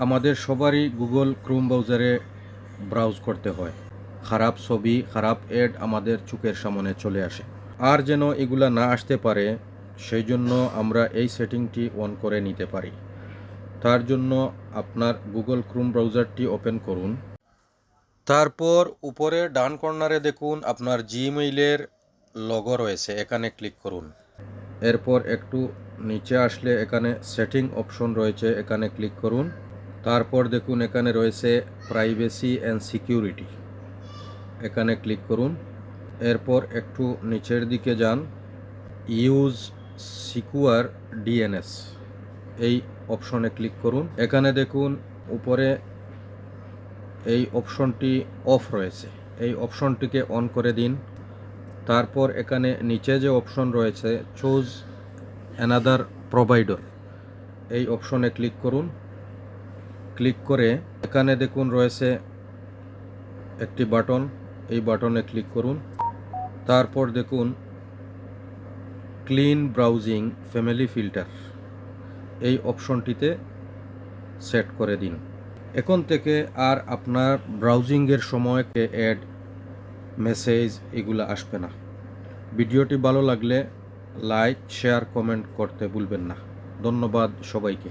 আমাদের সবারই Google Chrome ব্রাউজারে ব্রাউজ করতে হয়। খারাপ ছবি, খারাপ অ্যাড আমাদের চোখের সামনে চলে আসে। আর যেন এগুলা না আসতে পারে সেই জন্য আমরা এই সেটিংটি অন করে নিতে পারি। তার জন্য আপনার গুগল ক্রোম ব্রাউজারটি ওপেন করুন। তারপর উপরে ডান কর্নারে দেখুন আপনার জিমেইলের লোগো রয়েছে, এখানে ক্লিক করুন। এরপর একটু নিচে আসলে এখানে সেটিং অপশন রয়েছে, এখানে ক্লিক করুন। তারপর দেখুন এখানে রয়েছে প্রাইভেসি অ্যান্ড সিকিউরিটি, এখানে ক্লিক করুন। এরপর একটু নিচের দিকে যান, ইউজ সিকিউর ডিএনএস এই অপশনে ক্লিক করুন। এখানে দেখুন উপরে এই অপশনটি অফ রয়েছে, এই অপশনটিকে অন করে দিন। তারপর এখানে নিচে যে অপশন রয়েছে চুজ অ্যানাদার প্রোভাইডার, এই অপশনে ক্লিক করুন। ক্লিক করে এখানে দেখুন রয়েছে একটি বাটন, এই বাটনে ক্লিক করুন। তারপর দেখুন ক্লিন ব্রাউজিং ফ্যামিলি ফিল্টার, এই অপশনটিতে সেট করে দিন। এখন থেকে আর আপনার ব্রাউজিংয়ের সময়কে অ্যাড, মেসেজ এগুলো আসবে না। ভিডিওটি ভালো লাগলে লাইক, শেয়ার, কমেন্ট করতে ভুলবেন না। ধন্যবাদ সবাইকে।